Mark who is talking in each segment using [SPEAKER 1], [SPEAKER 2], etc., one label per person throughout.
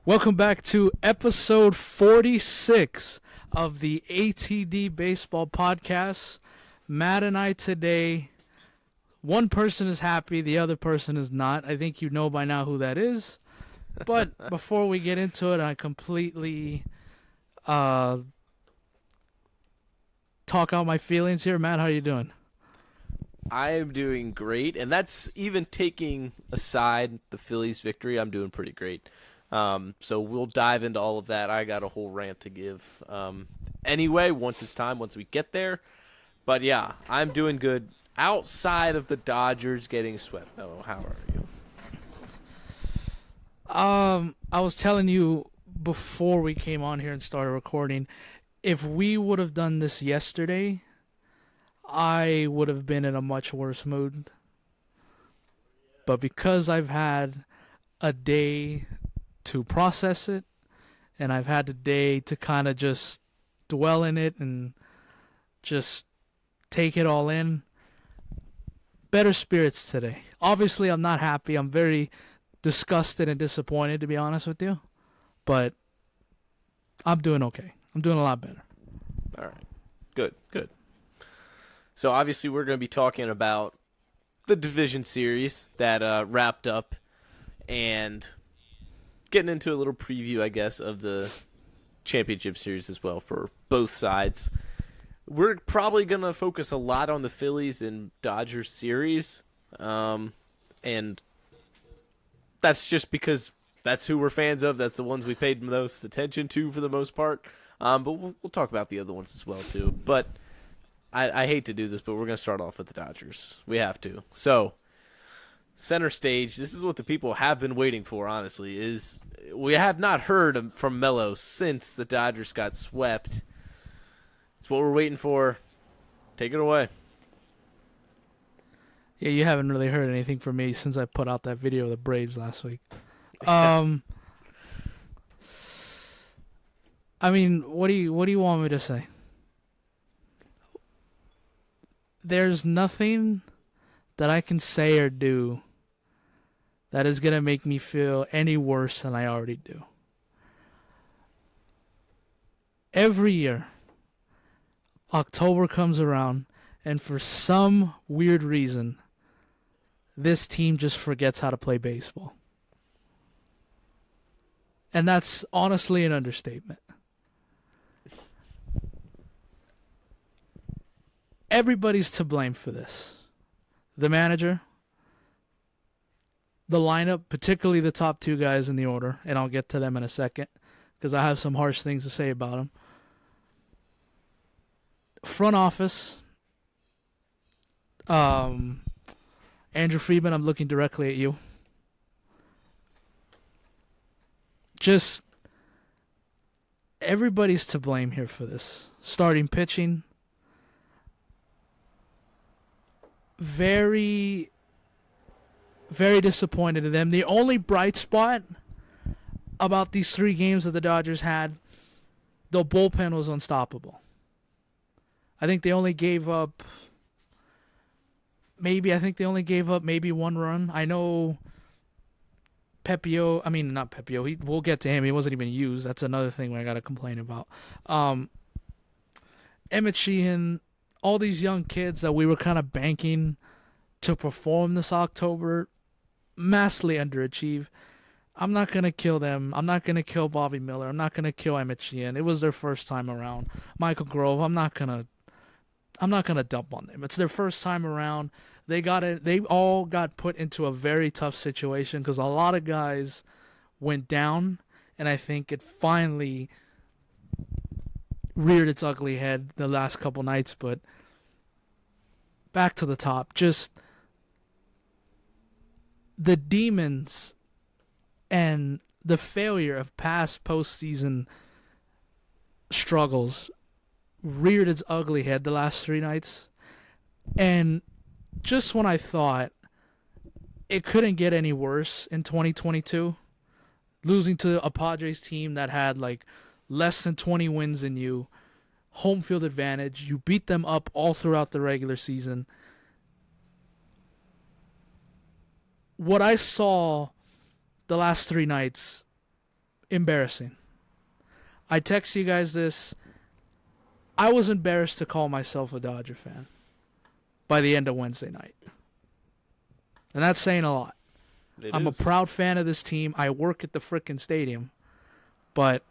[SPEAKER 1] Welcome back to episode 46 of the ATD Baseball Podcast. Matt and I today, one person is happy, the other person is not. I think you know by now who that is. But before we get into it, I completely talk out my feelings here. Matt, how you doing?
[SPEAKER 2] I am doing great, and that's even taking aside the Phillies victory. I'm doing pretty great. So we'll dive into all of that. I got a whole rant to give anyway, once it's time, once we get there. But yeah, I'm doing good outside of the Dodgers getting swept. Melo, how are you?
[SPEAKER 1] I was telling you before we came on here and started recording, if we would have done this yesterday, I would have been in a much worse mood. But because I've had a day to process it, and I've had a day to kind of just dwell in it and just take it all in, better spirits today. Obviously, I'm not happy. I'm very disgusted and disappointed, to be honest with you. But I'm doing okay. I'm doing a lot better.
[SPEAKER 2] All right. Good. So obviously we're going to be talking about the division series that wrapped up and getting into a little preview, I guess, of the championship series as well for both sides. We're probably going to focus a lot on the Phillies and Dodgers series, and that's just because that's who we're fans of. That's the ones we paid most attention to for the most part, but we'll talk about the other ones as well too. But I hate to do this, but we're going to start off with the Dodgers. We have to. So, center stage, this is what the people have been waiting for, honestly, is we have not heard from Melo since the Dodgers got swept. It's what we're waiting for. Take it away.
[SPEAKER 1] Yeah, you haven't really heard anything from me since I put out that video of the Braves last week. I mean, what do you want me to say? There's nothing that I can say or do that is going to make me feel any worse than I already do. Every year, October comes around, and for some weird reason, this team just forgets how to play baseball. And that's honestly an understatement. Everybody's to blame for this. The manager, the lineup, particularly the top two guys in the order, and I'll get to them in a second because I have some harsh things to say about them. Front office, Andrew Friedman, I'm looking directly at you. Just everybody's to blame here for this. Starting pitching, very, very disappointed in them. The only bright spot about these 3 games that the Dodgers had, the bullpen was unstoppable. I think they only gave up maybe one run. I know not Pepio. We'll get to him. He wasn't even used. That's another thing I got to complain about. Emmett Sheehan, all these young kids that we were kind of banking to perform this October, massively underachieve. I'm not going to kill them. I'm not going to kill Bobby Miller. I'm not going to kill Emmett Sheehan. It was their first time around. Michael Grove, I'm not going to dump on them. It's their first time around. They all got put into a very tough situation because a lot of guys went down, and I think it finally reared its ugly head the last couple nights. But back to the top, just the demons and the failure of past postseason struggles reared its ugly head the last 3 nights. And just when I thought it couldn't get any worse in 2022, losing to a Padres team that had like less than 20 wins than you, home field advantage, you beat them up all throughout the regular season. What I saw the last 3 nights Embarrassing. I text you guys this. I was embarrassed to call myself a Dodger fan by the end of Wednesday night. And that's saying a lot. I'm a proud fan of this team. I work at the frickin' stadium. But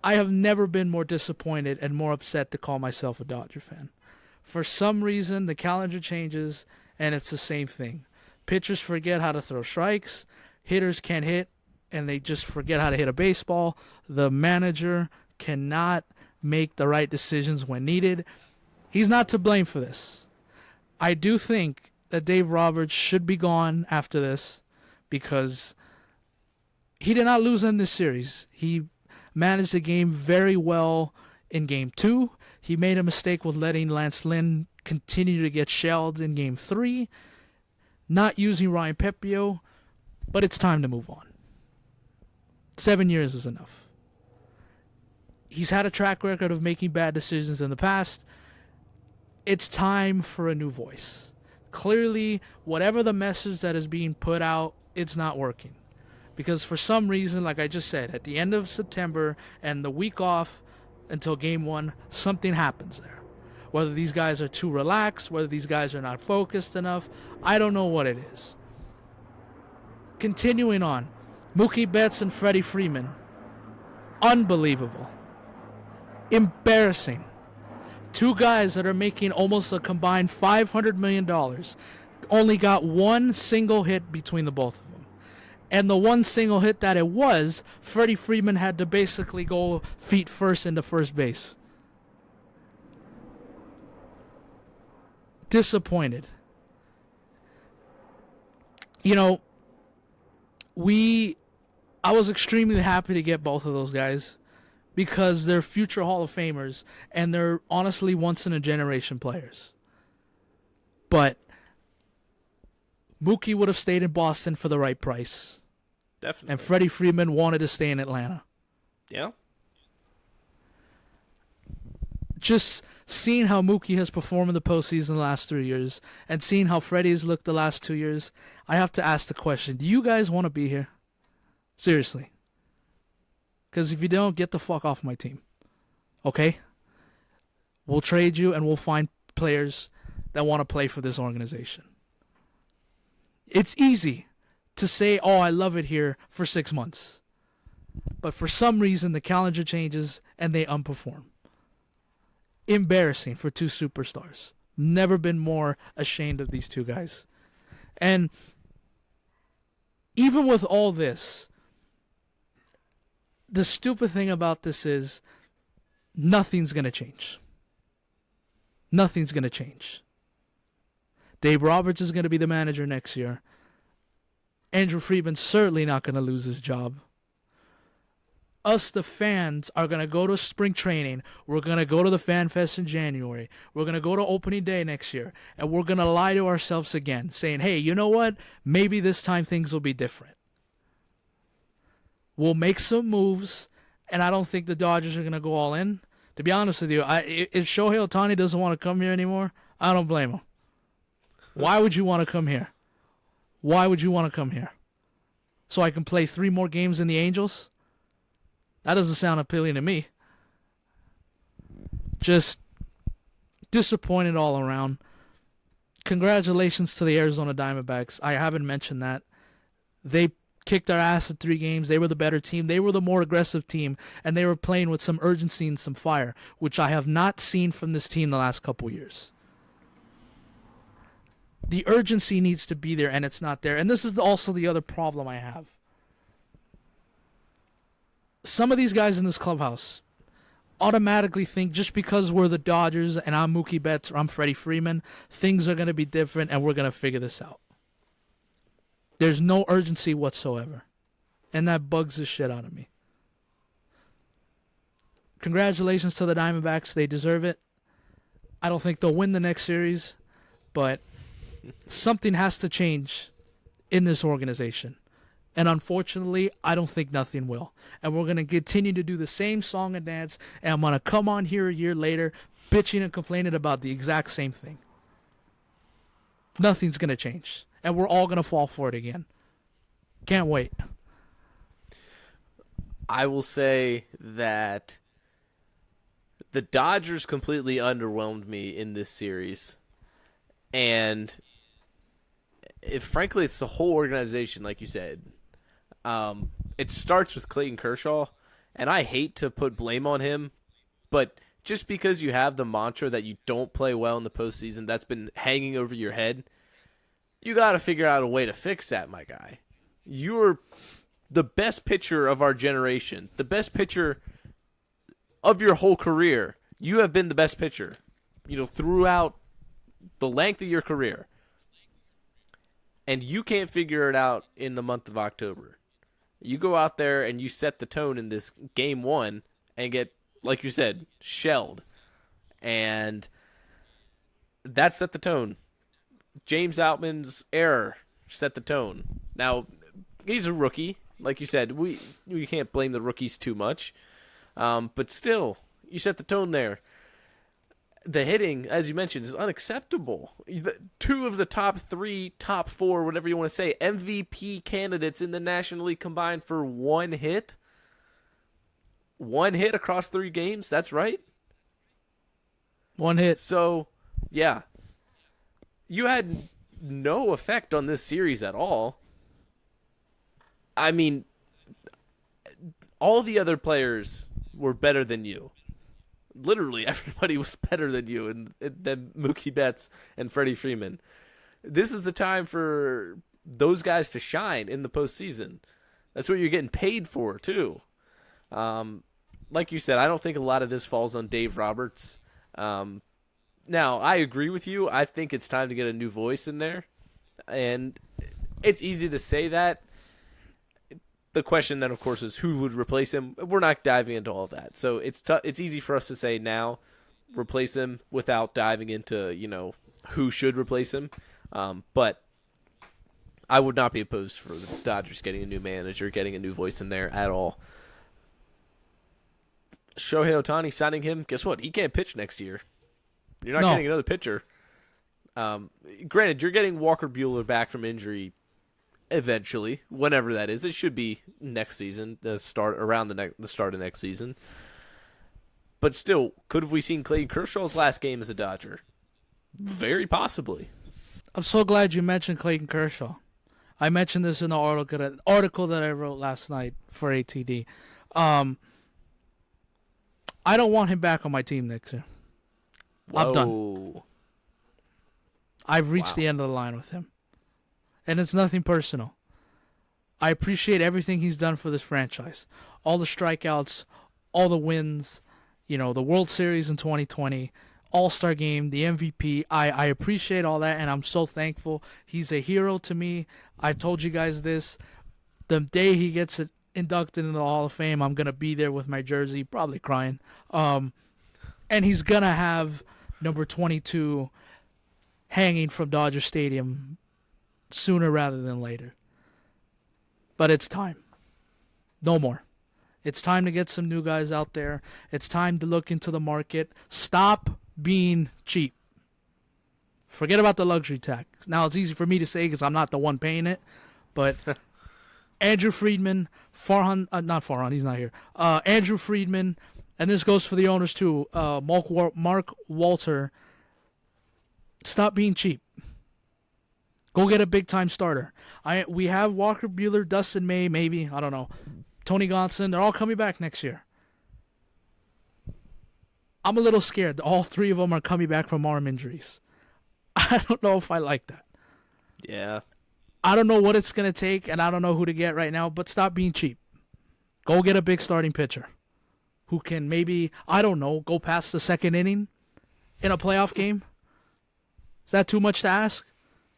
[SPEAKER 1] I have never been more disappointed and more upset to call myself a Dodger fan. For some reason, the calendar changes, and it's the same thing. Pitchers forget how to throw strikes. Hitters can't hit, and they just forget how to hit a baseball. The manager cannot make the right decisions when needed. He's not to blame for this. I do think that Dave Roberts should be gone after this because he did not lose in this series. He managed the game very well in Game 2. He made a mistake with letting Lance Lynn continue to get shelled in Game 3, not using Ryan Pepiot, but it's time to move on. 7 years is enough. He's had a track record of making bad decisions in the past. It's time for a new voice. Clearly, whatever the message that is being put out, it's not working. Because for some reason, like I just said, at the end of September and the week off until Game 1, something happens there. Whether these guys are too relaxed, whether these guys are not focused enough, I don't know what it is. Continuing on, Mookie Betts and Freddie Freeman. Unbelievable. Embarrassing. Two guys that are making almost a combined $500 million only got one single hit between the both of them. And the one single hit that it was, Freddie Freeman had to basically go feet first into first base. Disappointed. You know, I was extremely happy to get both of those guys because they're future Hall of Famers and they're honestly once-in-a-generation players. But Mookie would have stayed in Boston for the right price.
[SPEAKER 2] Definitely.
[SPEAKER 1] And Freddie Freeman wanted to stay in Atlanta.
[SPEAKER 2] Yeah.
[SPEAKER 1] Just seeing how Mookie has performed in the postseason the last 3 years and seeing how Freddie has looked the last 2 years, I have to ask the question, do you guys want to be here? Seriously. Because if you don't, get the fuck off my team. Okay? We'll trade you and we'll find players that want to play for this organization. It's easy to say, oh, I love it here for 6 months. But for some reason, the calendar changes and they unperform. Embarrassing for two superstars. Never been more ashamed of these two guys. And even with all this, the stupid thing about this is nothing's going to change. Nothing's going to change. Dave Roberts is going to be the manager next year. Andrew Friedman's certainly not going to lose his job. Us, the fans, are going to go to spring training. We're going to go to the Fan Fest in January. We're going to go to opening day next year. And we're going to lie to ourselves again, saying, hey, you know what? Maybe this time things will be different. We'll make some moves, and I don't think the Dodgers are going to go all in. To be honest with you, if Shohei Ohtani doesn't want to come here anymore, I don't blame him. Why would you want to come here? Why would you want to come here? So I can play 3 more games in the Angels? That doesn't sound appealing to me. Just disappointed all around. Congratulations to the Arizona Diamondbacks. I haven't mentioned that. They kicked our ass in 3 games. They were the better team. They were the more aggressive team, and they were playing with some urgency and some fire, which I have not seen from this team the last couple years. The urgency needs to be there, and it's not there. And this is also the other problem I have. Some of these guys in this clubhouse automatically think just because we're the Dodgers and I'm Mookie Betts or I'm Freddie Freeman, things are going to be different and we're going to figure this out. There's no urgency whatsoever. And that bugs the shit out of me. Congratulations to the Diamondbacks. They deserve it. I don't think they'll win the next series, but something has to change in this organization. And unfortunately, I don't think nothing will. And we're going to continue to do the same song and dance, and I'm going to come on here a year later bitching and complaining about the exact same thing. Nothing's going to change. And we're all going to fall for it again. Can't wait.
[SPEAKER 2] I will say that the Dodgers completely underwhelmed me in this series. And frankly, it's the whole organization, like you said. It starts with Clayton Kershaw, and I hate to put blame on him, but just because you have the mantra that you don't play well in the postseason, that's been hanging over your head, you got to figure out a way to fix that, my guy. You're the best pitcher of our generation, the best pitcher of your whole career. You have been the best pitcher, throughout the length of your career. And you can't figure it out in the month of October. You go out there and you set the tone in this game one and get, like you said, shelled. And that set the tone. James Outman's error set the tone. Now, he's a rookie. Like you said, we can't blame the rookies too much. But still, you set the tone there. The hitting, as you mentioned, is unacceptable. Two of the top three, top four, whatever you want to say, MVP candidates in the National League combined for one hit. One hit across 3 games, that's right.
[SPEAKER 1] One hit.
[SPEAKER 2] So, yeah. You had no effect on this series at all. I mean, all the other players were better than you. Literally, everybody was better than you, and than Mookie Betts and Freddie Freeman. This is the time for those guys to shine in the postseason. That's what you're getting paid for, too. Like you said, I don't think a lot of this falls on Dave Roberts. Now, I agree with you. I think it's time to get a new voice in there. And it's easy to say that. The question then, of course, is who would replace him. We're not diving into all of that. So it's easy for us to say now, replace him without diving into, who should replace him. But I would not be opposed for the Dodgers getting a new manager, getting a new voice in there at all. Shohei Ohtani, signing him, guess what? He can't pitch next year. You're not getting another pitcher. Granted, you're getting Walker Buehler back from injury eventually, whenever that is. It should be next season, the start of next season. But still, could have we seen Clayton Kershaw's last game as a Dodger? Very possibly.
[SPEAKER 1] I'm so glad you mentioned Clayton Kershaw. I mentioned this in the article that I wrote last night for ATD. I don't want him back on my team next year.
[SPEAKER 2] Whoa.
[SPEAKER 1] I'm done. I've reached the end of the line with him. And it's nothing personal. I appreciate everything he's done for this franchise. All the strikeouts, all the wins, the World Series in 2020, All-Star Game, the MVP. I appreciate all that, and I'm so thankful. He's a hero to me. I've told you guys this. The day he gets inducted into the Hall of Fame, I'm going to be there with my jersey, probably crying. And he's going to have number 22 hanging from Dodger Stadium sooner rather than later. But it's time. No more. It's time to get some new guys out there. It's time to look into the market. Stop being cheap. Forget about the luxury tax. Now, it's easy for me to say because I'm not the one paying it. But Andrew Friedman, not Farhan, he's not here. Andrew Friedman, and this goes for the owners too, Mark Walter, stop being cheap. Go get a big-time starter. We have Walker Buehler, Dustin May, maybe. I don't know. Tony Gonsolin. They're all coming back next year. I'm a little scared. All 3 of them are coming back from arm injuries. I don't know if I like that.
[SPEAKER 2] Yeah.
[SPEAKER 1] I don't know what it's going to take, and I don't know who to get right now, but stop being cheap. Go get a big starting pitcher who can maybe, I don't know, go past the second inning in a playoff game. Is that too much to ask?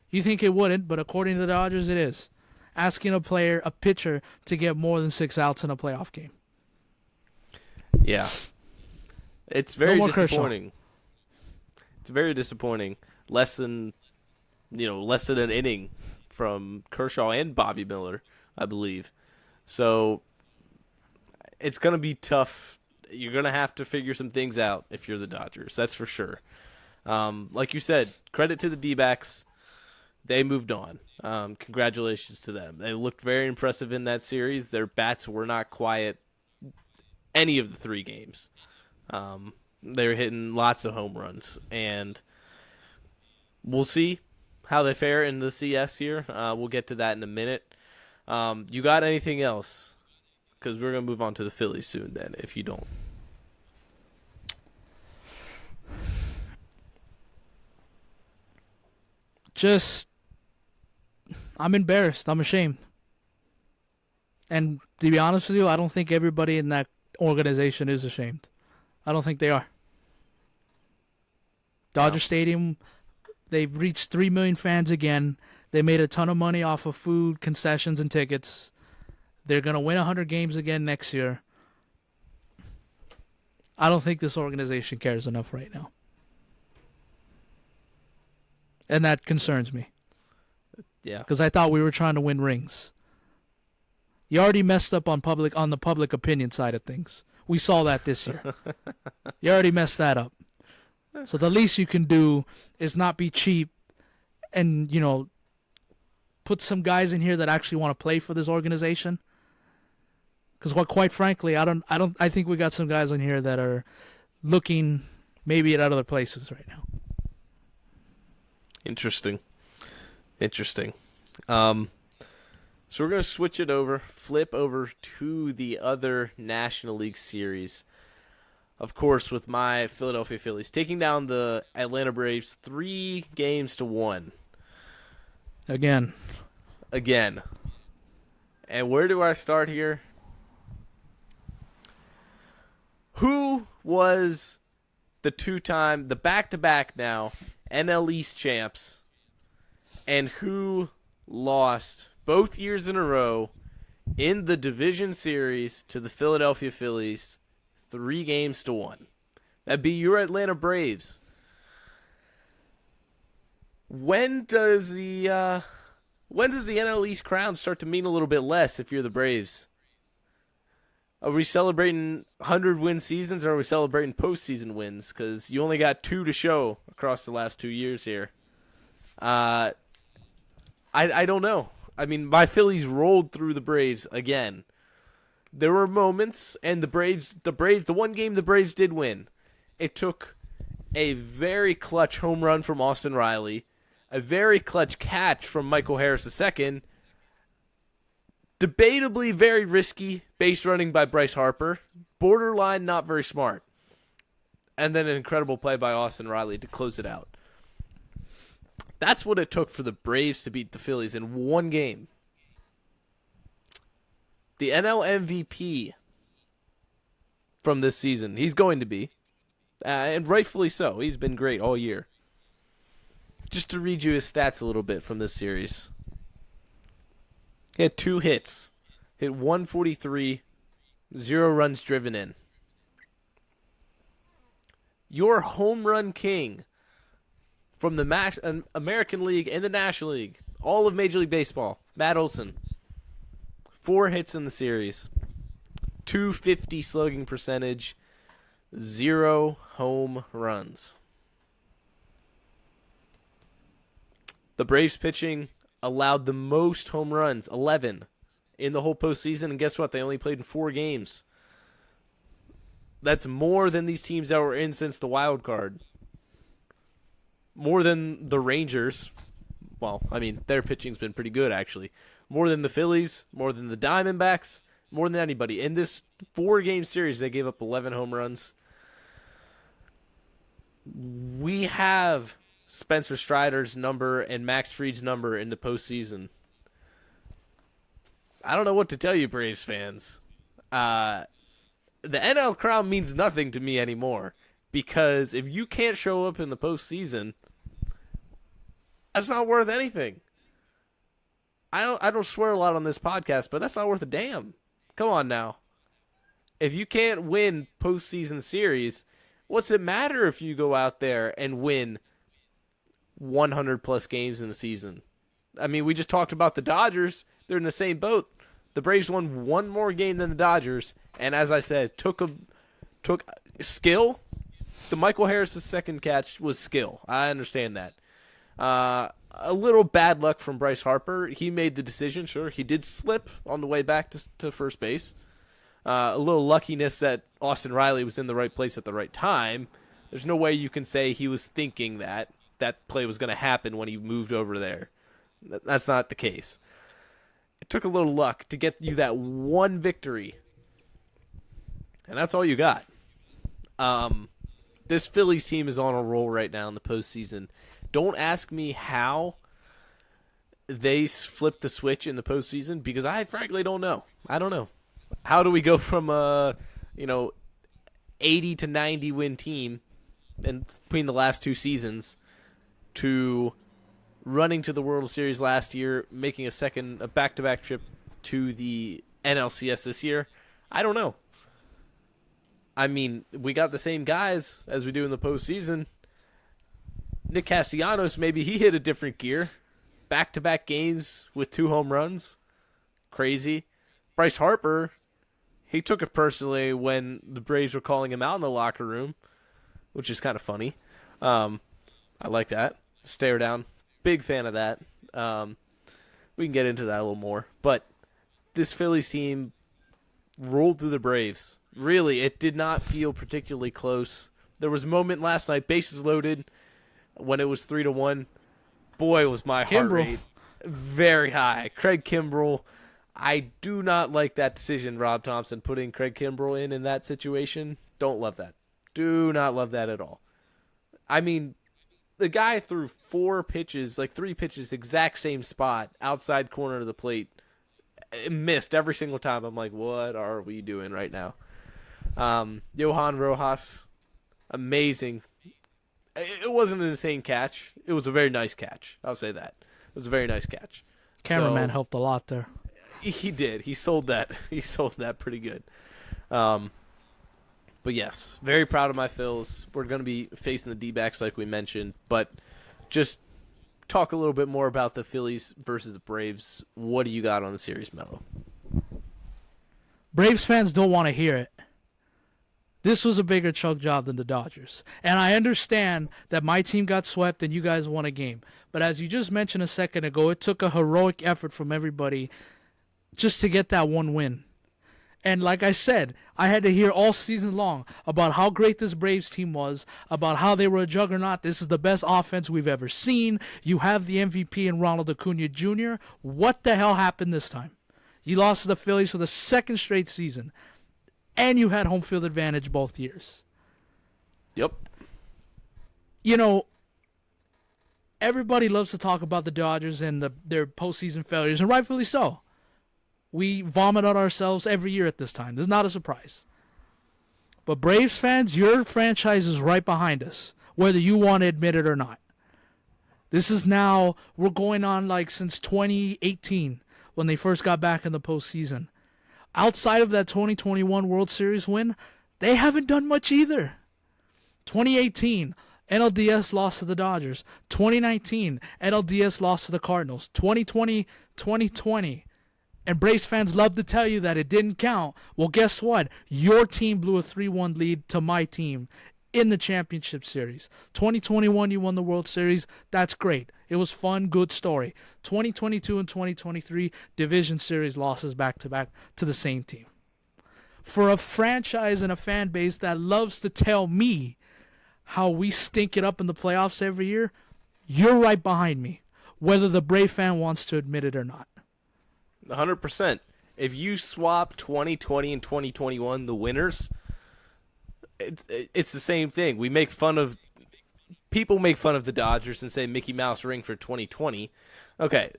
[SPEAKER 1] You think it wouldn't, but according to the Dodgers, it is. Asking a pitcher, to get more than 6 outs in a playoff game.
[SPEAKER 2] Yeah. It's very disappointing. It's very disappointing. Less than an inning from Kershaw and Bobby Miller, I believe. So it's going to be tough. You're going to have to figure some things out if you're the Dodgers. That's for sure. Like you said, credit to the D-backs. They moved on. Congratulations to them. They looked very impressive in that series. Their bats were not quiet any of the 3 games. They were hitting lots of home runs, and we'll see how they fare in the CS here. We'll get to that in a minute. You got anything else? Because we're going to move on to the Phillies soon then, if you don't.
[SPEAKER 1] Just, I'm embarrassed. I'm ashamed. And to be honest with you, I don't think everybody in that organization is ashamed. I don't think they are. Dodger Stadium, they've reached 3 million fans again. They made a ton of money off of food, concessions, and tickets. They're going to win 100 games again next year. I don't think this organization cares enough right now. And that concerns me.
[SPEAKER 2] Yeah.
[SPEAKER 1] Because I thought we were trying to win rings. You already messed up on the public opinion side of things. We saw that this year. You already messed that up. So the least you can do is not be cheap and, put some guys in here that actually want to play for this organization. Because quite frankly, I think we got some guys in here that are looking maybe at other places right now.
[SPEAKER 2] Interesting. So we're going to switch it over, flip over to the other National League Series. Of course, with my Philadelphia Phillies taking down the Atlanta Braves 3-1.
[SPEAKER 1] Again.
[SPEAKER 2] And where do I start here? Who was the back-to-back now NL East champs, and who lost both years in a row in the division series to the Philadelphia Phillies 3-1? That'd be your Atlanta Braves. When does the NL East crown start to mean a little bit less if you're the Braves? Are we celebrating 100-win seasons, or are we celebrating postseason wins? Because you only got 2 to show across the last 2 years here. I don't know. I mean, my Phillies rolled through the Braves again. There were moments, and the one game the Braves did win, it took a very clutch home run from Austin Riley, a very clutch catch from Michael Harris II, debatably very risky base running by Bryce Harper, borderline not very smart, and then an incredible play by Austin Riley to close it out. That's what it took for the Braves to beat the Phillies in one game. The NL MVP from this season, he's going to be, and rightfully so. He's been great all year. Just to read you his stats a little bit from this series. He had 2 hits, hit 143, 0 runs driven in. Your home run king from the American League and the National League, all of Major League Baseball, Matt Olson, 4 hits in the series, 250 slugging percentage, 0 home runs. The Braves pitching allowed the most home runs, 11, in the whole postseason, and guess what? They only played in 4 games. That's more than these teams that were in since the wild card. More than the Rangers. Well, I mean, their pitching's been pretty good, actually. More than the Phillies, more than the Diamondbacks, more than anybody. In this 4-game series, they gave up 11 home runs. We have Spencer Strider's number and Max Fried's number in the postseason. I don't know what to tell you, Braves fans. The NL crown means nothing to me anymore, because if you can't show up in the postseason, that's not worth anything. I don't swear a lot on this podcast, but that's not worth a damn. Come on now. If you can't win postseason series, what's it matter if you go out there and win 100-plus games in the season? I mean, we just talked about the Dodgers. They're in the same boat. The Braves won 1 more game than the Dodgers, and as I said, took skill. The Michael Harris' second catch was skill. I understand that. A little bad luck from Bryce Harper. He made the decision, sure. He did slip on the way back to first base. a little luckiness that Austin Riley was in the right place at the right time. There's no way you can say he was thinking that play was going to happen when he moved over there. That's not the case. It took a little luck to get you that one victory, and that's all you got. This Phillies team is on a roll right now in the postseason. Don't ask me how they flipped the switch in the postseason because I frankly don't know. I don't know. How do we go from a 80 to 90 win team in between the last two seasons to running to the World Series last year, making a back-to-back trip to the NLCS this year? I don't know. I mean, we got the same guys as we do in the postseason. Nick Castellanos, maybe he hit a different gear. Back-to-back games with 2 home runs. Crazy. Bryce Harper, he took it personally when the Braves were calling him out in the locker room, which is kind of funny. I like that. Stare down. Big fan of that. We can get into that a little more. But this Phillies team rolled through the Braves. Really, it did not feel particularly close. There was a moment last night, bases loaded, when it was 3-1. Boy, was my heart rate very high. Craig Kimbrell, I do not like that decision, Rob Thompson, putting Craig Kimbrell in that situation. Don't love that. Do not love that at all. I mean, the guy threw 3 pitches, exact same spot, outside corner of the plate. It missed every single time. I'm like, what are we doing right now? Johan Rojas, amazing. It wasn't an insane catch. It was a very nice catch. I'll say that. It was a very nice catch.
[SPEAKER 1] Cameraman helped a lot there.
[SPEAKER 2] He did. He sold that. He sold that pretty good. But yes, very proud of my Phils. We're going to be facing the D-backs like we mentioned, but just talk a little bit more about the Phillies versus the Braves. What do you got on the series, Melo?
[SPEAKER 1] Braves fans don't want to hear it. This was a bigger choke job than the Dodgers. And I understand that my team got swept and you guys won a game. But as you just mentioned a second ago, it took a heroic effort from everybody just to get that one win. And like I said, I had to hear all season long about how great this Braves team was, about how they were a juggernaut. This is the best offense we've ever seen. You have the MVP in Ronald Acuna Jr. What the hell happened this time? You lost to the Phillies for the second straight season. And you had home field advantage both years.
[SPEAKER 2] Yep.
[SPEAKER 1] You know, everybody loves to talk about the Dodgers and their postseason failures, and rightfully so. We vomit on ourselves every year at this time. This is not a surprise. But Braves fans, your franchise is right behind us, whether you want to admit it or not. This is now, we're going on since 2018 when they first got back in the postseason. Outside of that 2021 World Series win, they haven't done much either. 2018, NLDS lost to the Dodgers. 2019, NLDS lost to the Cardinals. 2020, and Braves fans love to tell you that it didn't count. Well, guess what? Your team blew a 3-1 lead to my team in the championship series. 2021, you won the World Series. That's great. It was fun, good story. 2022 and 2023, division series losses back-to-back to the same team. For a franchise and a fan base that loves to tell me how we stink it up in the playoffs every year, you're right behind me, whether the Brave fan wants to admit it or not.
[SPEAKER 2] 100%. If you swap 2020 and 2021, the winners, it's the same thing. People make fun of the Dodgers and say Mickey Mouse ring for 2020. Okay,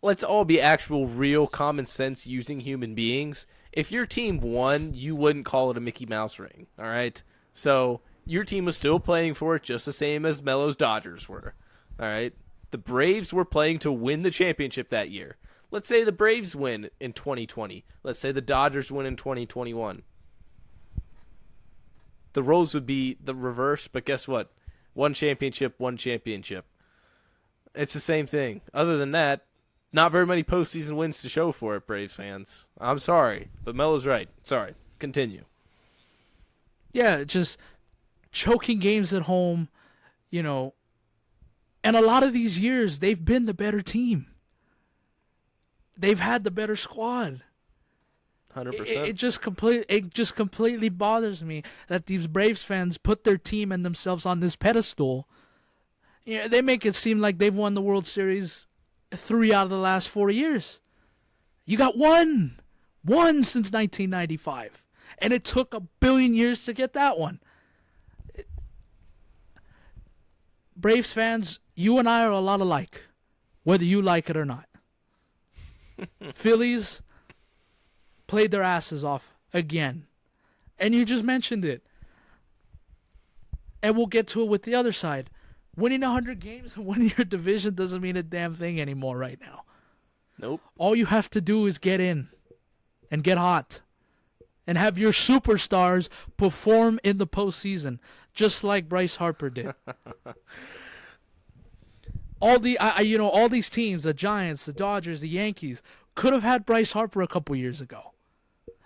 [SPEAKER 2] let's all be actual, real, common sense using human beings. If your team won, you wouldn't call it a Mickey Mouse ring, all right? So your team was still playing for it just the same as Melo's Dodgers were, all right? The Braves were playing to win the championship that year. Let's say the Braves win in 2020. Let's say the Dodgers win in 2021. The roles would be the reverse, but guess what? One championship, one championship. It's the same thing. Other than that, not very many postseason wins to show for it, Braves fans. I'm sorry, but Melo's right. Sorry. Continue.
[SPEAKER 1] Yeah, just choking games at home, and a lot of these years, they've been the better team. They've had the better squad.
[SPEAKER 2] 100%.
[SPEAKER 1] It just completely bothers me that these Braves fans put their team and themselves on this pedestal. Yeah, they make it seem like they've won the World Series 3 out of the last 4 years. You got one since 1995, and it took 1 billion years to get that one. Braves fans, you and I are a lot alike, whether you like it or not. Phillies played their asses off again, and you just mentioned it. And we'll get to it with the other side. Winning 100 games and winning your division doesn't mean a damn thing anymore right now.
[SPEAKER 2] Nope.
[SPEAKER 1] All you have to do is get in and get hot and have your superstars perform in the postseason, just like Bryce Harper did. All these teams, the Giants, the Dodgers, the Yankees, could have had Bryce Harper a couple years ago.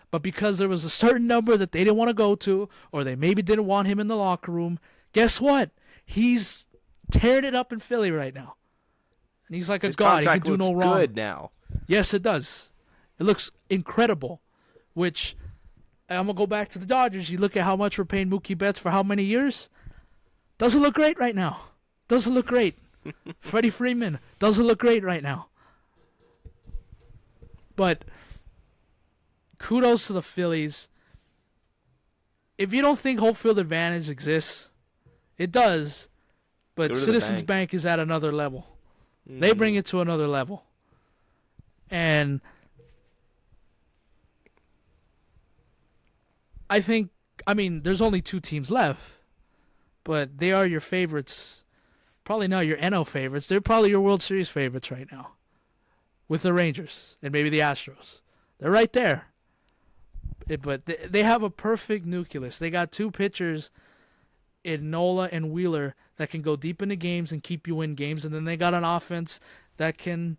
[SPEAKER 1] But because there was a certain number that they didn't want to go to, or they maybe didn't want him in the locker room, guess what? He's tearing it up in Philly right now. And he's like a
[SPEAKER 2] His
[SPEAKER 1] god. He can
[SPEAKER 2] contract
[SPEAKER 1] do no
[SPEAKER 2] looks
[SPEAKER 1] wrong.
[SPEAKER 2] good now.
[SPEAKER 1] Yes, it does. It looks incredible. Which, I'm going to go back to the Dodgers. You look at how much we're paying Mookie Betts for how many years. Doesn't look great right now. Doesn't look great. Freddie Freeman doesn't look great right now. But kudos to the Phillies. If you don't think home field advantage exists, it does. But
[SPEAKER 2] Go to the
[SPEAKER 1] Citizens
[SPEAKER 2] bank.
[SPEAKER 1] Bank is at another level. They bring it to another level. And there's only 2 teams left, but they are your favorites. Probably not your NL favorites. They're probably your World Series favorites right now with the Rangers and maybe the Astros. They're right there. But they have a perfect nucleus. They got 2 pitchers in Nola and Wheeler that can go deep into games and keep you in games. And then they got an offense that can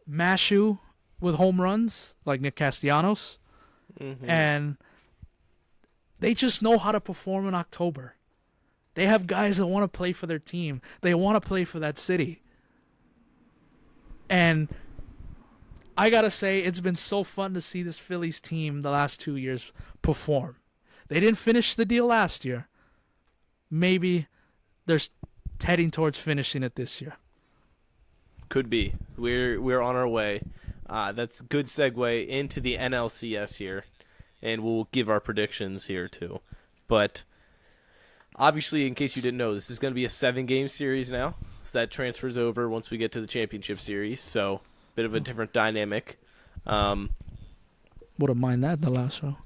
[SPEAKER 1] mash you with home runs like Nick Castellanos.
[SPEAKER 2] Mm-hmm.
[SPEAKER 1] And they just know how to perform in October. They have guys that want to play for their team. They want to play for that city. And I got to say, it's been so fun to see this Phillies team the last 2 years perform. They didn't finish the deal last year. Maybe they're heading towards finishing it this year.
[SPEAKER 2] Could be. We're on our way. That's a good segue into the NLCS here, and we'll give our predictions here too. But obviously, in case you didn't know, this is going to be a 7-game series now. So that transfers over once we get to the championship series. So bit of a different dynamic.
[SPEAKER 1] Wouldn't mind that the last row.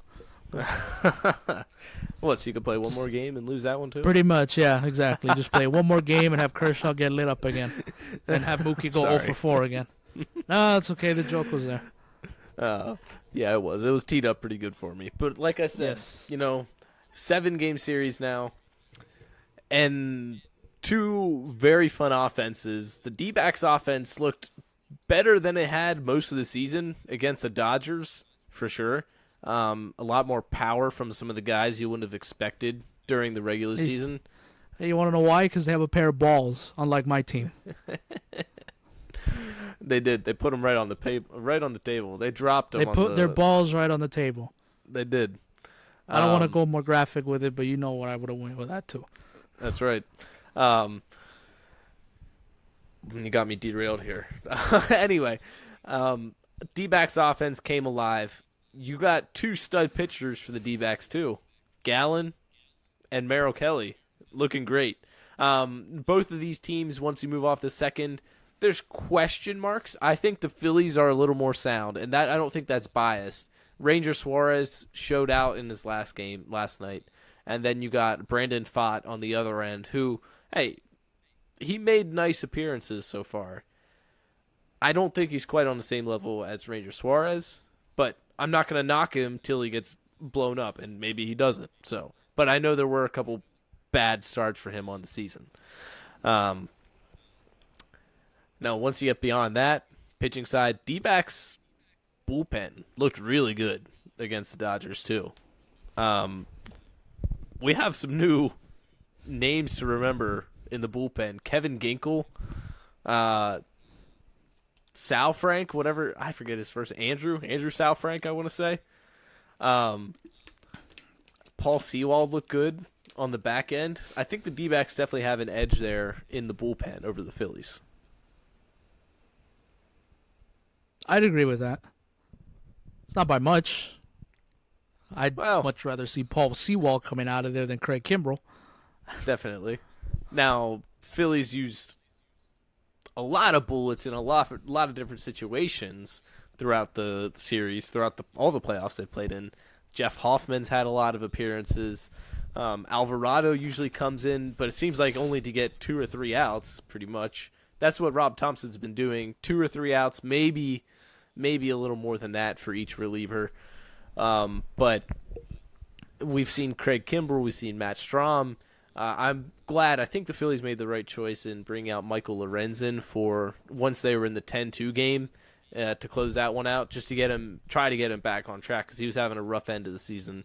[SPEAKER 2] What, so you could play one more game and lose that one too?
[SPEAKER 1] Pretty much, yeah, exactly. Just play one more game and have Kershaw get lit up again. And have Mookie go 0 for 4 again. No, it's okay. The joke was there.
[SPEAKER 2] Yeah, it was. It was teed up pretty good for me. But like I said,
[SPEAKER 1] Yes.
[SPEAKER 2] 7-game series now. And 2 very fun offenses. The D-backs offense looked better than it had most of the season against the Dodgers, for sure. A lot more power from some of the guys you wouldn't have expected during the regular season.
[SPEAKER 1] Hey, you want to know why? Because they have a pair of balls, unlike my team.
[SPEAKER 2] They did. They put them right on the table. They dropped them.
[SPEAKER 1] They put their balls right on the table.
[SPEAKER 2] They did.
[SPEAKER 1] I don't want to go more graphic with it, but you know what I would have went with that too.
[SPEAKER 2] That's right. You got me derailed here. Anyway, D-backs offense came alive. You got 2 stud pitchers for the D-backs too, Gallen and Merrill Kelly, looking great. Both of these teams, once you move off the second, there's question marks. I think the Phillies are a little more sound, and that I don't think that's biased. Ranger Suarez showed out in his last game last night, and then you got Brandon Pfaadt on the other end, who, hey, he made nice appearances so far. I don't think he's quite on the same level as Ranger Suarez, but I'm not going to knock him till he gets blown up, and maybe he doesn't. So, but I know there were a couple bad starts for him on the season. Now, once you get beyond that, pitching side, D-backs bullpen looked really good against the Dodgers too. We have some new names to remember in the bullpen. Kevin Ginkel, Sal Frank, whatever, I forget his first. Andrew Sal Frank, I want to say. Um, Paul Sewald looked good on the back end. I think the D-backs definitely have an edge there in the bullpen over the Phillies.
[SPEAKER 1] I'd agree with that. It's not by much. I'd
[SPEAKER 2] Well,
[SPEAKER 1] much rather see Paul Sewald coming out of there than Craig Kimbrell.
[SPEAKER 2] definitely. Now, Phillies used a lot of bullets in a lot of different situations throughout the series, throughout all the playoffs they played in. Jeff Hoffman's had a lot of appearances. Alvarado usually comes in, but it seems like only to get 2 or 3 outs, pretty much. That's what Rob Thompson's been doing. 2 or 3 outs, maybe a little more than that for each reliever. But we've seen Craig Kimbrell, we've seen Matt Strahm. I'm glad. I think the Phillies made the right choice in bringing out Michael Lorenzen for once they were in the 10-2 game to close that one out, just to try to get him back on track because he was having a rough end of the season.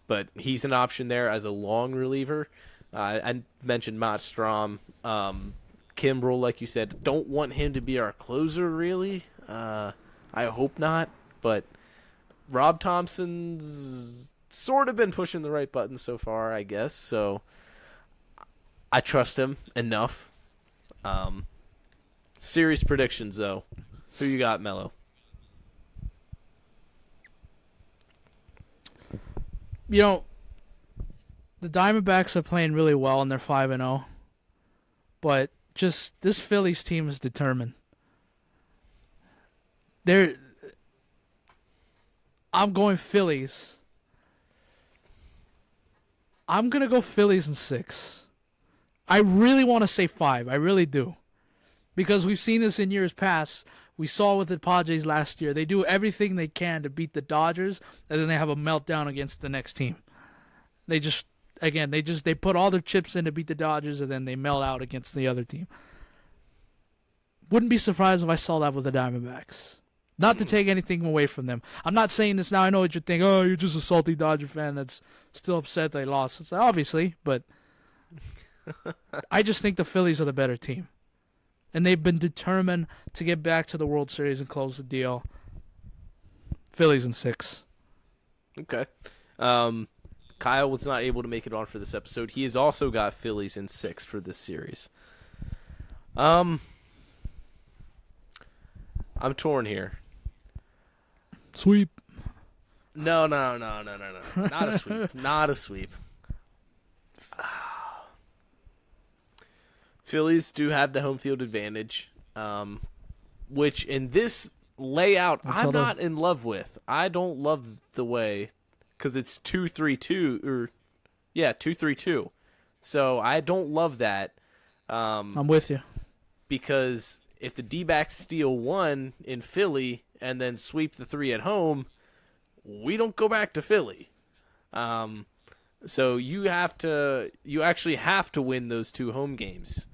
[SPEAKER 2] But he's an option there as a long reliever. I mentioned Matt Strahm. Kimbrell, like you said, don't want him to be our closer, really. I hope not. But Rob Thompson's sort of been pushing the right buttons so far, I guess. So I trust him enough. Series predictions, though. Who you got, Melo?
[SPEAKER 1] You know, the Diamondbacks are playing really well and they're 5-0. But just this Phillies team is determined. I'm going Phillies. I'm going to go Phillies in 6. I really want to say 5. I really do. Because we've seen this in years past. We saw with the Padres last year. They do everything they can to beat the Dodgers, and then they have a meltdown against the next team. They put all their chips in to beat the Dodgers, and then they melt out against the other team. Wouldn't be surprised if I saw that with the Diamondbacks. Not to take anything away from them. I'm not saying this now. I know what you think. Oh, you're just a salty Dodger fan that's still upset they lost. It's like, obviously, but I just think the Phillies are the better team. And they've been determined to get back to the World Series and close the deal. Phillies in 6.
[SPEAKER 2] Okay. Kyle was not able to make it on for this episode. He has also got Phillies in 6 for this series. I'm torn here.
[SPEAKER 1] Sweep.
[SPEAKER 2] No. Not a sweep. Not a sweep. Phillies do have the home field advantage, which in this layout I'm not in love with. I don't love the way, because it's 2-3-2 2-3-2. So I don't love that.
[SPEAKER 1] I'm with you. Because
[SPEAKER 2] if the D-backs steal 1 in Philly and then sweep the 3 at home, we don't go back to Philly. So you actually have to win those 2 home games.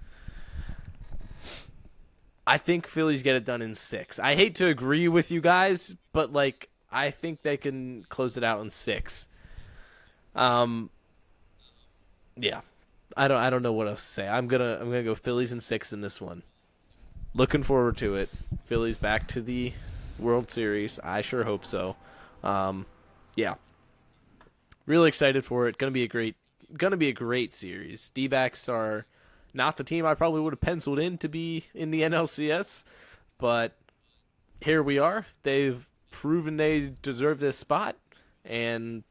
[SPEAKER 2] I think Phillies get it done in 6. I hate to agree with you guys, but I think they can close it out in 6. Yeah. I don't know what else to say. I'm gonna go Phillies in 6 in this one. Looking forward to it. Phillies back to the World Series. I sure hope so. Yeah. Really excited for it. Gonna be a great series. D-backs are not the team I probably would have penciled in to be in the NLCS, but here we are. They've proven they deserve this spot, and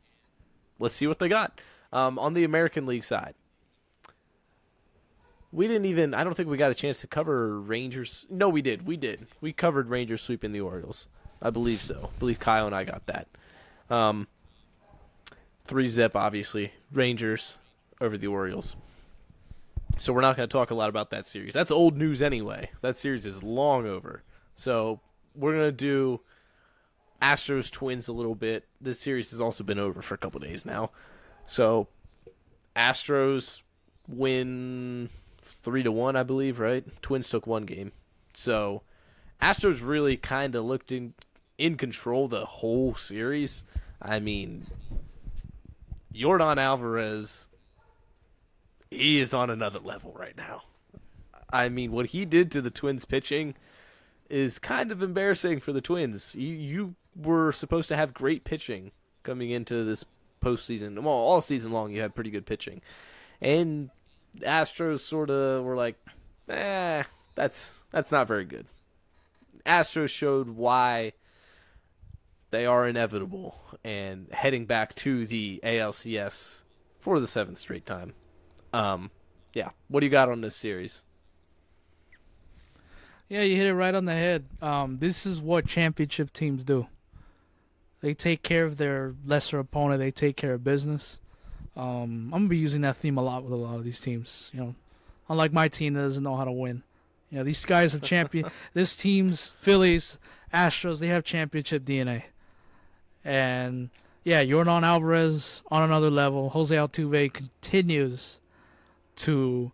[SPEAKER 2] let's see what they got. On the American League side, I don't think we got a chance to cover Rangers. No, we did. We covered Rangers sweeping the Orioles. I believe so. I believe Kyle and I got that. 3-0, obviously. Rangers over the Orioles. So we're not going to talk a lot about that series. That's old news anyway. That series is long over. So we're going to do Astros Twins a little bit. This series has also been over for a couple days now. So Astros win 3-1, I believe, right? Twins took 1 game. So Astros really kind of looked in control the whole series. I mean, Yordan Alvarez, he is on another level right now. I mean, what he did to the Twins pitching is kind of embarrassing for the Twins. You were supposed to have great pitching coming into this postseason. Well, all season long, you had pretty good pitching, and the Astros sort of were like, that's not very good. Astros showed why they are inevitable and heading back to the ALCS for the 7th straight time. Yeah, what do you got on this series?
[SPEAKER 1] Yeah, you hit it right on the head. This is what championship teams do. They take care of their lesser opponent. They take care of business. I'm gonna be using that theme a lot with a lot of these teams. Unlike my team that doesn't know how to win. These guys have champion. This team's Phillies, Astros. They have championship DNA. And yeah, Yordan Alvarez on another level. Jose Altuve continues to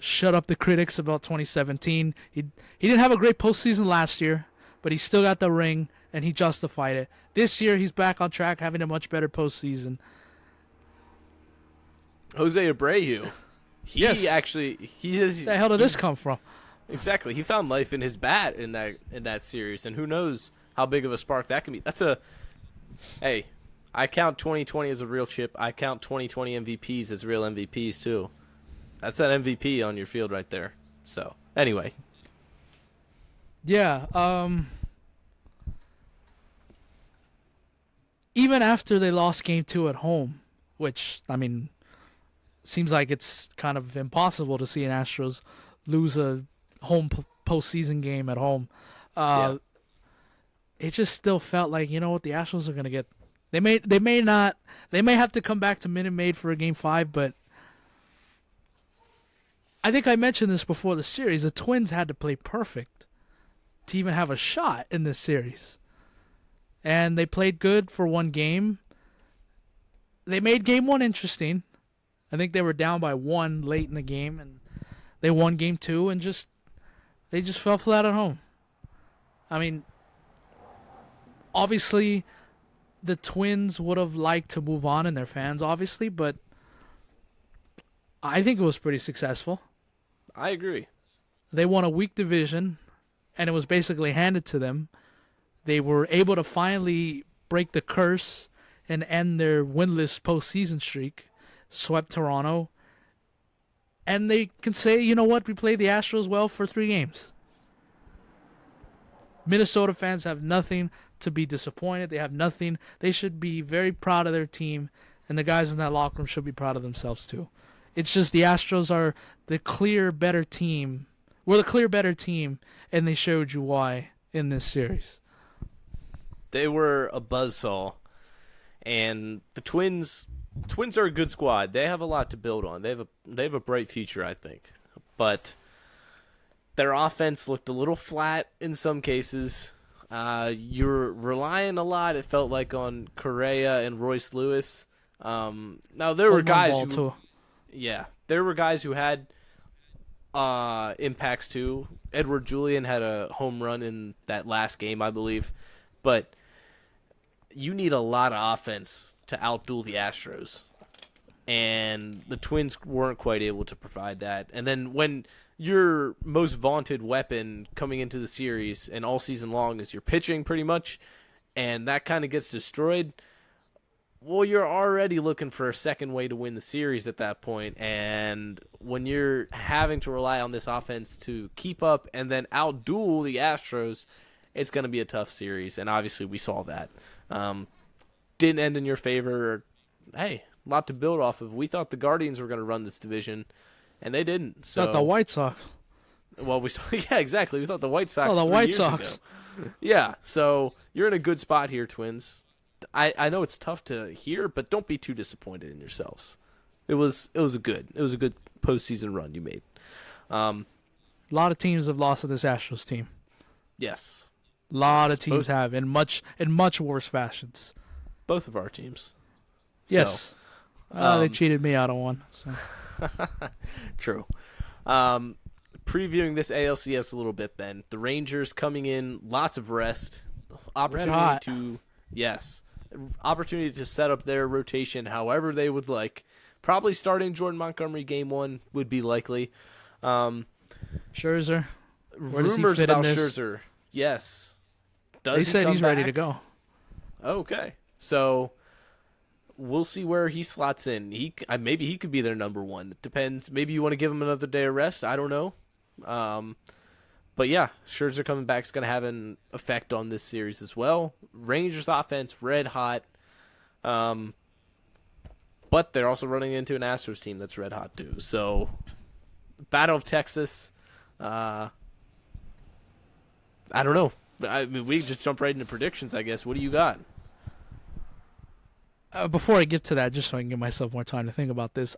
[SPEAKER 1] shut up the critics about 2017. He didn't have a great postseason last year, but he still got the ring and he justified it. This year he's back on track, having a much better postseason.
[SPEAKER 2] Jose Abreu. He
[SPEAKER 1] yes.
[SPEAKER 2] He is.
[SPEAKER 1] Where the hell did this come from?
[SPEAKER 2] Exactly. He found life in his bat in that series, and who knows how big of a spark that can be. Hey, I count 2020 as a real chip. I count 2020 MVPs as real MVPs too. That's an MVP on your field right there. So, anyway.
[SPEAKER 1] Yeah, even after they lost Game 2 at home, which, seems like it's kind of impossible to see an Astros lose a home postseason game at home. It just still felt like, the Astros are going to get... They may have to come back to Minute Maid for a Game 5, but I think I mentioned this before the series. The Twins had to play perfect to even have a shot in this series. And they played good for one game. They made Game 1 interesting. I think they were down by 1 late in the game, and they won Game 2, and they just fell flat at home. Obviously, the Twins would have liked to move on, and their fans, obviously, but I think it was pretty successful.
[SPEAKER 2] I agree.
[SPEAKER 1] They won a weak division, and it was basically handed to them. They were able to finally break the curse and end their winless postseason streak, swept Toronto, and they can say, you know what, we played the Astros well for 3 games. Minnesota fans have nothing to be disappointed. They have nothing. They should be very proud of their team, and the guys in that locker room should be proud of themselves too. It's just the Astros are the clear better team. We're the clear better team, and they showed you why in this series.
[SPEAKER 2] They were a buzzsaw, and the Twins are a good squad. They have a lot to build on. They have a bright future, I think. But their offense looked a little flat in some cases. You're relying a lot, it felt like, on Correa and Royce Lewis. Now there were guys there were guys who had impacts too. Edward Julian had a home run in that last game, I believe. But you need a lot of offense to outduel the Astros. And the Twins weren't quite able to provide that. And then when your most vaunted weapon coming into the series and all season long is your pitching pretty much, and that kind of gets destroyed, well, you're already looking for a second way to win the series at that point. And when you're having to rely on this offense to keep up and then outduel the Astros, it's going to be a tough series. And obviously we saw that. Didn't end in your favor. Hey, a lot to build off of. We thought the Guardians were going to run this division, and they didn't. So
[SPEAKER 1] thought the White Sox.
[SPEAKER 2] Well, yeah, exactly. We thought the White Sox.
[SPEAKER 1] Oh, the
[SPEAKER 2] 3
[SPEAKER 1] White
[SPEAKER 2] years
[SPEAKER 1] Sox.
[SPEAKER 2] Ago. Yeah, so you're in a good spot here, Twins. I know it's tough to hear, but don't be too disappointed in yourselves. It was a good postseason run you made.
[SPEAKER 1] A lot of teams have lost to this Astros team.
[SPEAKER 2] Yes.
[SPEAKER 1] A lot of teams have in much worse fashions.
[SPEAKER 2] Both of our teams.
[SPEAKER 1] Yes. So, they cheated me out of one. So.
[SPEAKER 2] True. Previewing this ALCS a little bit then. The Rangers coming in, lots of rest. Opportunity to set up their rotation however they would like. Probably starting Jordan Montgomery Game 1 would be likely.
[SPEAKER 1] Scherzer. Where does he
[SPEAKER 2] Rumors
[SPEAKER 1] fit
[SPEAKER 2] about
[SPEAKER 1] in this?
[SPEAKER 2] Scherzer. Yes.
[SPEAKER 1] They said he's ready to go.
[SPEAKER 2] Okay. So we'll see where he slots in. Maybe he could be their number one. It depends. Maybe you want to give him another day of rest. I don't know. But yeah, Scherzer coming back is going to have an effect on this series as well. Rangers offense red hot. But they're also running into an Astros team that's red hot too. So, Battle of Texas. I don't know. I mean, we just jump right into predictions, I guess. What do you got?
[SPEAKER 1] Before I get to that, just so I can give myself more time to think about this.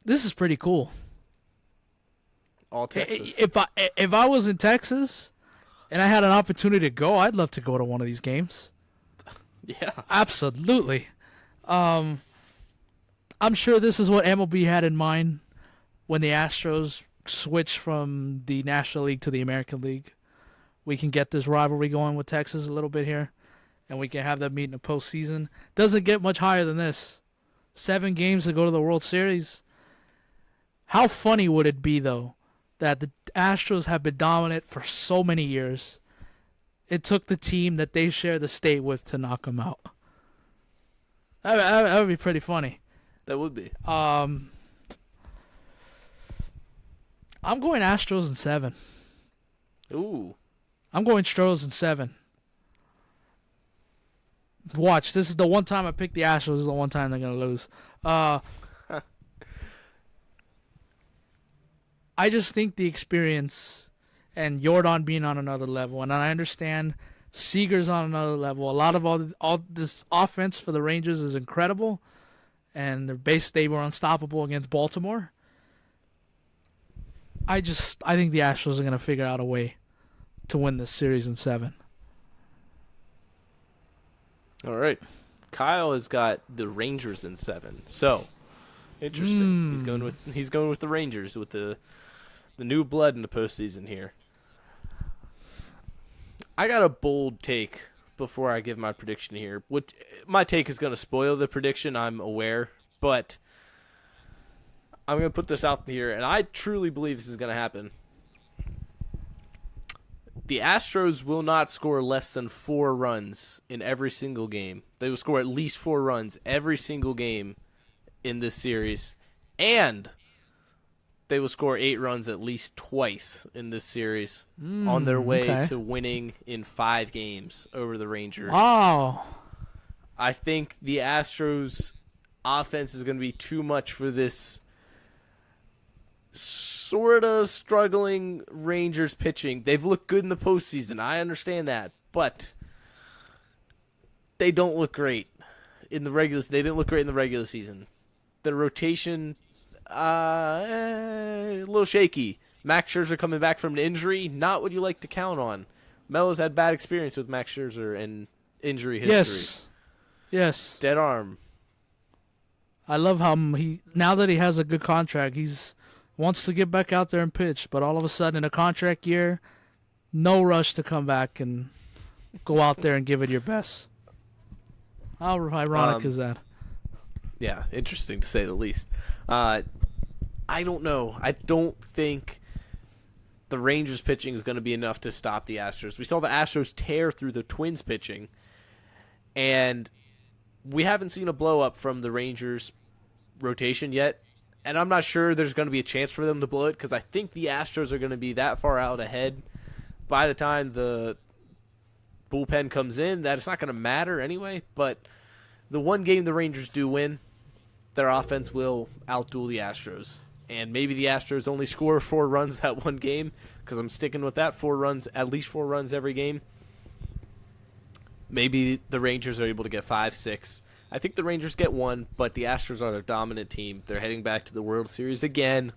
[SPEAKER 1] This is pretty cool.
[SPEAKER 2] All Texas.
[SPEAKER 1] If I was in Texas and I had an opportunity to go, I'd love to go to one of these games.
[SPEAKER 2] Yeah.
[SPEAKER 1] Absolutely. I'm sure this is what MLB had in mind when the Astros switched from the National League to the American League. We can get this rivalry going with Texas a little bit here, and we can have them meet in the postseason. Doesn't get much higher than this. 7 games to go to the World Series. How funny would it be, though, that the Astros have been dominant for so many years? It took the team that they share the state with to knock them out. That would be pretty funny.
[SPEAKER 2] That would be.
[SPEAKER 1] I'm going Astros in 7.
[SPEAKER 2] Ooh.
[SPEAKER 1] I'm going Stros in 7. Watch, this is the one time I pick the Astros. This is the one time they're going to lose. I just think the experience and Jordan being on another level, and I understand Seager's on another level. A lot of all this offense for the Rangers is incredible, and they were unstoppable against Baltimore. I think the Astros are going to figure out a way to win this series in 7.
[SPEAKER 2] All right. Kyle has got the Rangers in 7. So, interesting. He's going with the Rangers with the new blood in the postseason here. I got a bold take before I give my prediction here. My take is going to spoil the prediction, I'm aware, but I'm going to put this out here, and I truly believe this is going to happen. The Astros will not score less than 4 runs in every single game. They will score at least 4 runs every single game in this series, and they will score 8 runs at least twice in this series on their way to winning in 5 games over the Rangers.
[SPEAKER 1] Wow.
[SPEAKER 2] I think the Astros offense is going to be too much for this sort of struggling Rangers pitching. They've looked good in the postseason. I understand that, but they don't look great in the regular. They didn't look great in the regular season. The rotation, a little shaky. Max Scherzer coming back from an injury, not what you like to count on. Melo's had bad experience with Max Scherzer and injury history.
[SPEAKER 1] Yes.
[SPEAKER 2] Dead arm.
[SPEAKER 1] I love how now that he has a good contract, he's wants to get back out there and pitch, but all of a sudden in a contract year, no rush to come back and go out there and give it your best. How ironic is that?
[SPEAKER 2] Yeah, interesting to say the least. I don't know. I don't think the Rangers pitching is going to be enough to stop the Astros. We saw the Astros tear through the Twins pitching, and we haven't seen a blow up from the Rangers rotation yet. And I'm not sure there's going to be a chance for them to blow it because I think the Astros are going to be that far out ahead by the time the bullpen comes in that it's not going to matter anyway. But the one game the Rangers do win, their offense will outduel the Astros. And maybe the Astros only score 4 runs that one game because I'm sticking with that, 4 runs, at least 4 runs every game. Maybe the Rangers are able to get 5, 6. I think the Rangers get 1, but the Astros are the dominant team. They're heading back to the World Series again,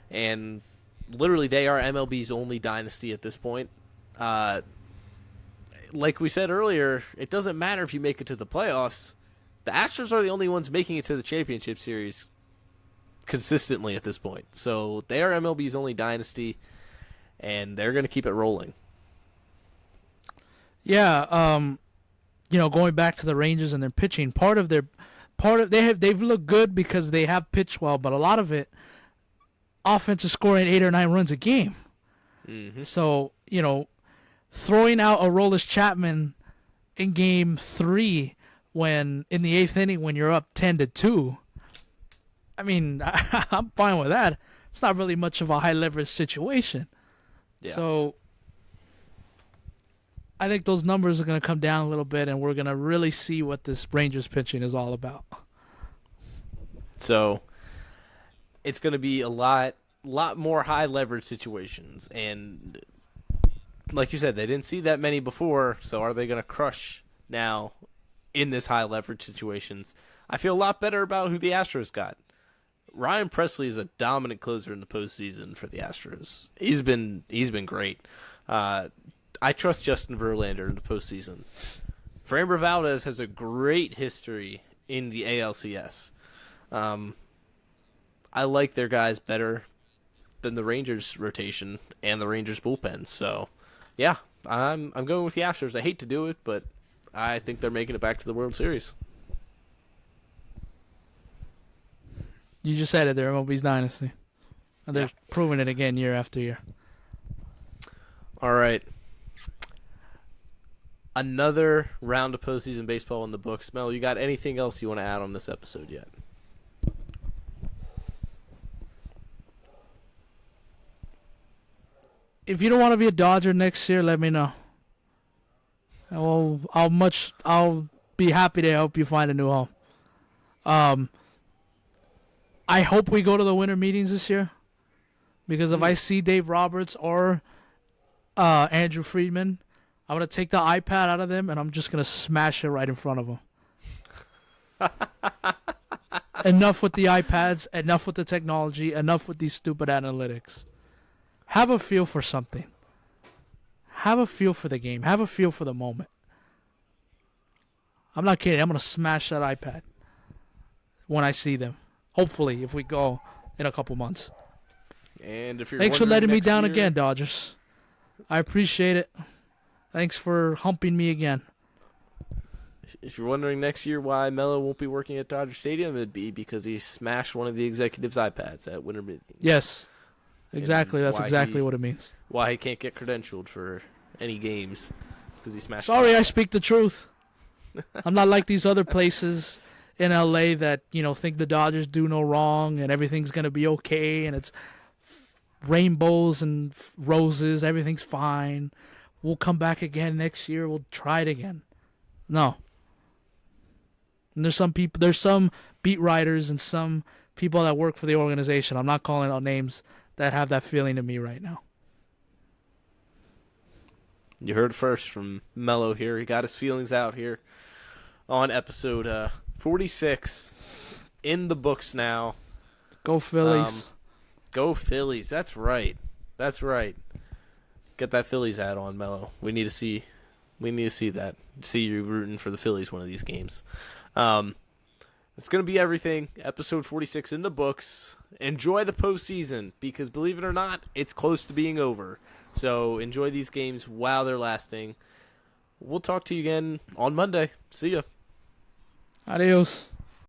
[SPEAKER 2] and literally they are MLB's only dynasty at this point. Like we said earlier, it doesn't matter if you make it to the playoffs. The Astros are the only ones making it to the championship series consistently at this point. So they are MLB's only dynasty, and they're going to keep it rolling.
[SPEAKER 1] Yeah, going back to the Rangers and their pitching, they've looked good because they have pitched well, but a lot of it, offense is scoring 8 or 9 runs a game.
[SPEAKER 2] Mm-hmm.
[SPEAKER 1] So, throwing out Aroldis Chapman in game 3 when in the 8th inning when you're up 10-2. I mean, I'm fine with that. It's not really much of a high leverage situation.
[SPEAKER 2] Yeah.
[SPEAKER 1] So I think those numbers are going to come down a little bit, and we're going to really see what this Rangers pitching is all about.
[SPEAKER 2] So it's going to be a lot more high leverage situations, and like you said, they didn't see that many before. So are they going to crush now in this high leverage situations? I feel a lot better about who the Astros got. Ryan Presley is a dominant closer in the postseason for the Astros. He's been great. I trust Justin Verlander in the postseason. Framber Valdez has a great history in the ALCS. I like their guys better than the Rangers rotation and the Rangers bullpen. So, yeah, I'm going with the Astros. I hate to do it, but I think they're making it back to the World Series.
[SPEAKER 1] You just said it, they're MLB's dynasty. And they're proving it again year after year.
[SPEAKER 2] All right. Another round of postseason baseball in the books. Mel, you got anything else you want to add on this episode yet?
[SPEAKER 1] If you don't want to be a Dodger next year, let me know. I'll be happy to help you find a new home. I hope we go to the winter meetings this year, because if I see Dave Roberts or Andrew Friedman, I'm going to take the iPad out of them and I'm just going to smash it right in front of them. Enough with the iPads, enough with the technology, enough with these stupid analytics. Have a feel for something. Have a feel for the game. Have a feel for the moment. I'm not kidding. I'm going to smash that iPad when I see them. Hopefully, if we go in a couple months.
[SPEAKER 2] And if you're
[SPEAKER 1] Thanks for letting me down
[SPEAKER 2] year,
[SPEAKER 1] again, Dodgers. I appreciate it. Thanks for humping me again.
[SPEAKER 2] If you're wondering next year why Melo won't be working at Dodger Stadium, it'd be because he smashed one of the executives' iPads at winter meetings.
[SPEAKER 1] Yes, exactly. That's exactly what it means.
[SPEAKER 2] Why he can't get credentialed for any games because he smashed.
[SPEAKER 1] Sorry, I speak the truth. I'm not like these other places in LA that, think the Dodgers do no wrong and everything's going to be okay and it's rainbows and roses, everything's fine. We'll come back again next year, we'll try it again. No. And there's some beat writers and some people that work for the organization, I'm not calling out names, that have that feeling to me right now.
[SPEAKER 2] You heard first from Melo here. He got his feelings out here on episode 46 in the books now.
[SPEAKER 1] Go Phillies.
[SPEAKER 2] Go Phillies. That's right. Get that Phillies hat on, Melo. We need to see that. See you rooting for the Phillies one of these games. It's going to be everything. Episode 46 in the books. Enjoy the postseason because, believe it or not, it's close to being over. So enjoy these games while they're lasting. We'll talk to you again on Monday. See ya.
[SPEAKER 1] Adios.